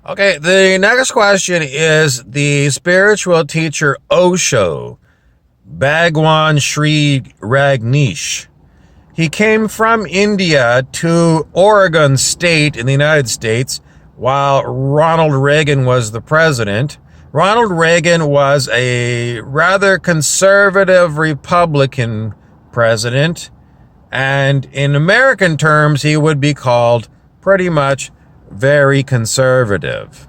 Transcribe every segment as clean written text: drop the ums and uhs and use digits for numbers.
Okay, the next question is the spiritual teacher Osho, Bhagwan Sri Rajneesh. He came from India to Oregon State in the United States while Ronald Reagan was the president. Ronald Reagan was a rather conservative Republican president, and in American terms, he would be called pretty much very conservative.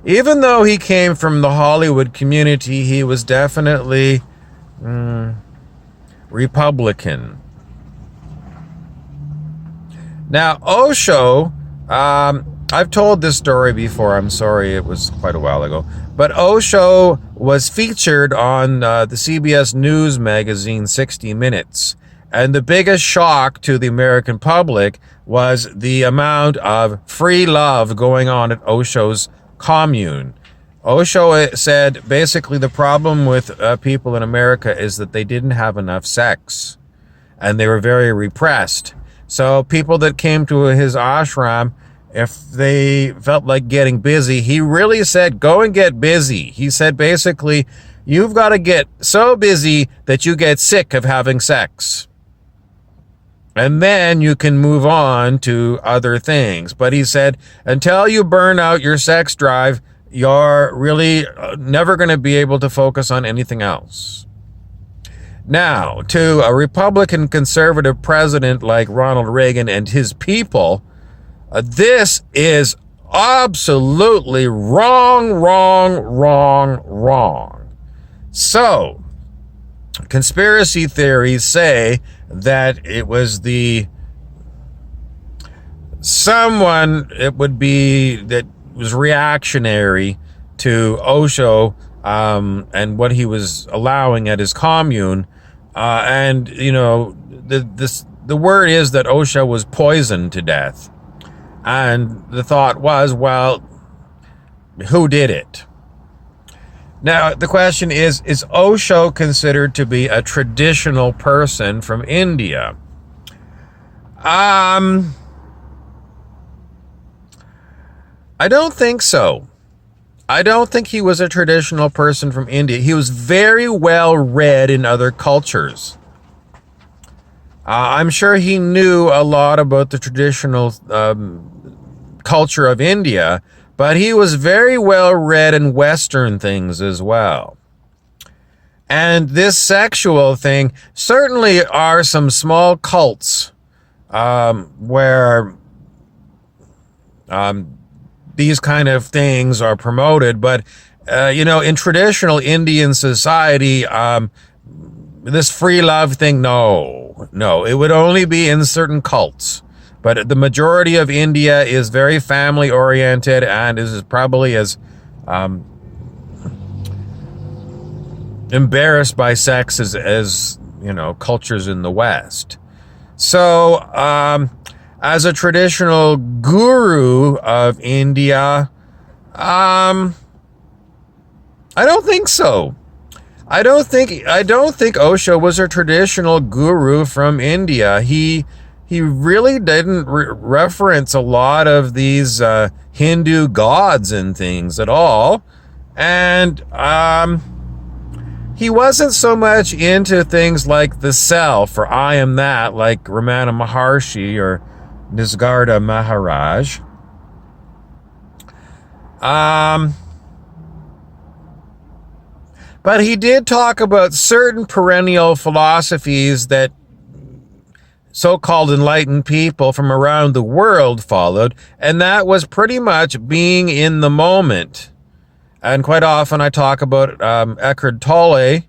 Even though he came from the Hollywood community, he was definitely Republican. Now, Osho, I've told this story before. I'm sorry, it was quite a while ago. But Osho was featured on the CBS News magazine 60 Minutes. And the biggest shock to the American public was the amount of free love going on at Osho's commune. Osho said basically the problem with people in America is that they didn't have enough sex. And they were very repressed. So people that came to his ashram, if they felt like getting busy, he really said, go and get busy. He said, basically, you've got to get so busy that you get sick of having sex. And then you can move on to other things. But he said, until you burn out your sex drive, you're really never going to be able to focus on anything else. Now, to a Republican conservative president like Ronald Reagan and his people, this is absolutely wrong. So, conspiracy theories say that it was someone that was reactionary to Osho and what he was allowing at his commune. And, you know, the word is that Osho was poisoned to death. And the thought was, well, who did it? Now, the question is Osho considered to be a traditional person from India? I don't think so. I don't think he was a traditional person from India. He was very well read in other cultures. I'm sure he knew a lot about the traditional culture of India, but he was very well read in Western things as well. And this sexual thing, certainly are some small cults where these kind of things are promoted, but in traditional Indian society, this free love thing, no, it would only be in certain cults. But the majority of India is very family oriented and is probably as embarrassed by sex as cultures in the West. So, as a traditional guru of India, I don't think so. I don't think Osho was a traditional guru from India. He really didn't reference a lot of these Hindu gods and things at all. And he wasn't so much into things like the self or I am that, like Ramana Maharshi or Nisargadatta Maharaj. But he did talk about certain perennial philosophies that so-called enlightened people from around the world followed, and that was pretty much being in the moment. And quite often I talk about Eckhart Tolle,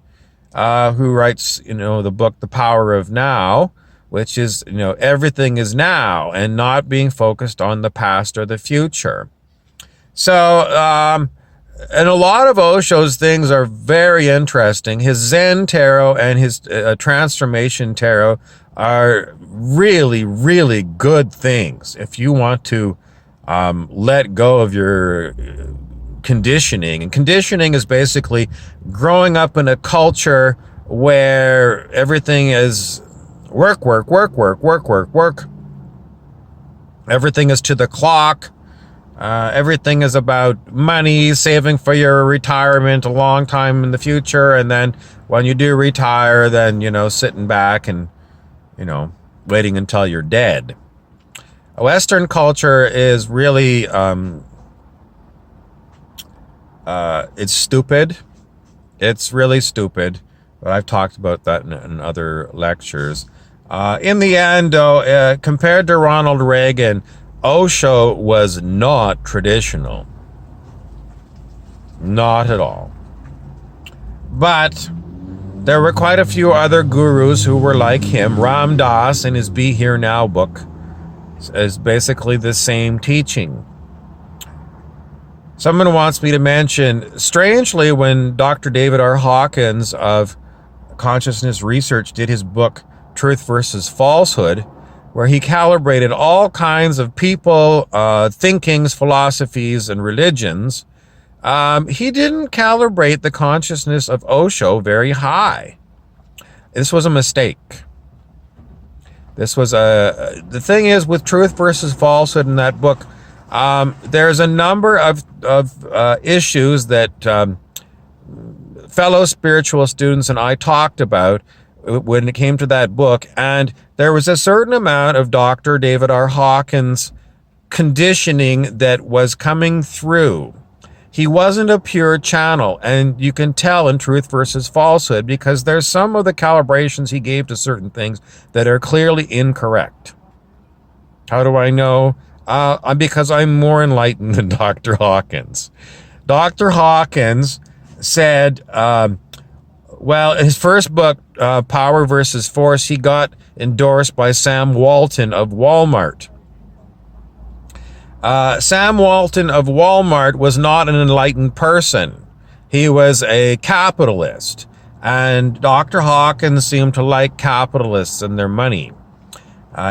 who writes, the book The Power of Now, which is, everything is now and not being focused on the past or the future. So, and a lot of Osho's things are very interesting. His Zen tarot and his transformation tarot are really, really good things if you want to let go of your conditioning. And conditioning is basically growing up in a culture where everything is work. Everything is to the clock. Everything is about money, saving for your retirement a long time in the future, and then when you do retire, then, sitting back and, waiting until you're dead. Western culture is really, it's stupid. It's really stupid, but I've talked about that in other lectures. In the end, though, compared to Ronald Reagan, Osho was not traditional. Not at all. But there were quite a few other gurus who were like him. Ram Dass, in his Be Here Now book, is basically the same teaching. Someone wants me to mention, strangely, when Dr. David R. Hawkins of Consciousness Research did his book, Truth versus Falsehood, where he calibrated all kinds of people, thinkings, philosophies, and religions, he didn't calibrate the consciousness of Osho very high. This was a mistake. The thing is, with Truth versus Falsehood in that book, there's a number of issues that fellow spiritual students and I talked about when it came to that book, and there was a certain amount of Dr. David R. Hawkins conditioning that was coming through. He wasn't a pure channel, and you can tell in Truth versus Falsehood because there's some of the calibrations he gave to certain things that are clearly incorrect. How do I know? Because I'm more enlightened than Dr. Hawkins. Dr. Hawkins said, his first book, Power versus Force, he got endorsed by Sam Walton of Walmart. Sam Walton of Walmart was not an enlightened person. He was a capitalist. And Dr. Hawkins seemed to like capitalists and their money.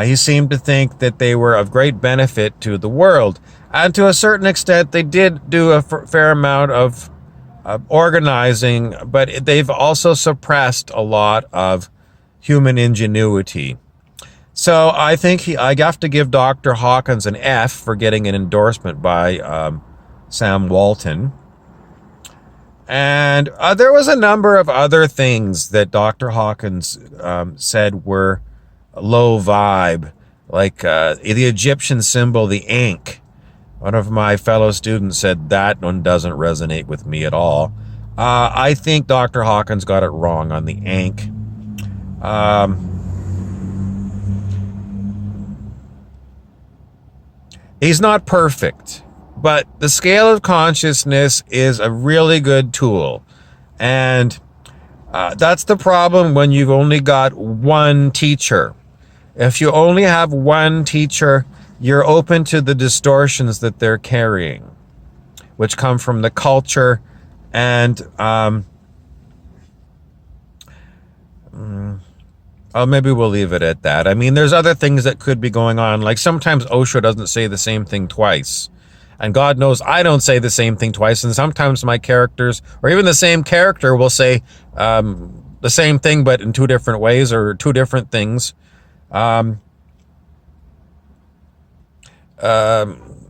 He seemed to think that they were of great benefit to the world. And to a certain extent, they did do a fair amount of organizing, but they've also suppressed a lot of human ingenuity. So I think I have to give Dr. Hawkins an F for getting an endorsement by Sam Walton. And there was a number of other things that Dr. Hawkins said were low vibe, like the Egyptian symbol, the Ankh. One of my fellow students said that one doesn't resonate with me at all. I think Dr. Hawkins got it wrong on the Ankh. He's not perfect, but the scale of consciousness is a really good tool. And that's the problem when you've only got one teacher. If you only have one teacher, you're open to the distortions that they're carrying, which come from the culture and maybe we'll leave it at that. I mean, there's other things that could be going on. Like sometimes Osho doesn't say the same thing twice. And God knows I don't say the same thing twice. And sometimes my characters, or even the same character, will say the same thing, but in two different ways or two different things.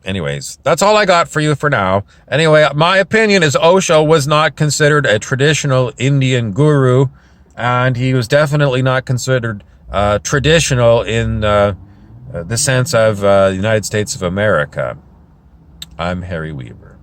Anyways, that's all I got for you for now. Anyway, my opinion is Osho was not considered a traditional Indian guru, and he was definitely not considered traditional in the sense of the United States of America. I'm Harry Weaver.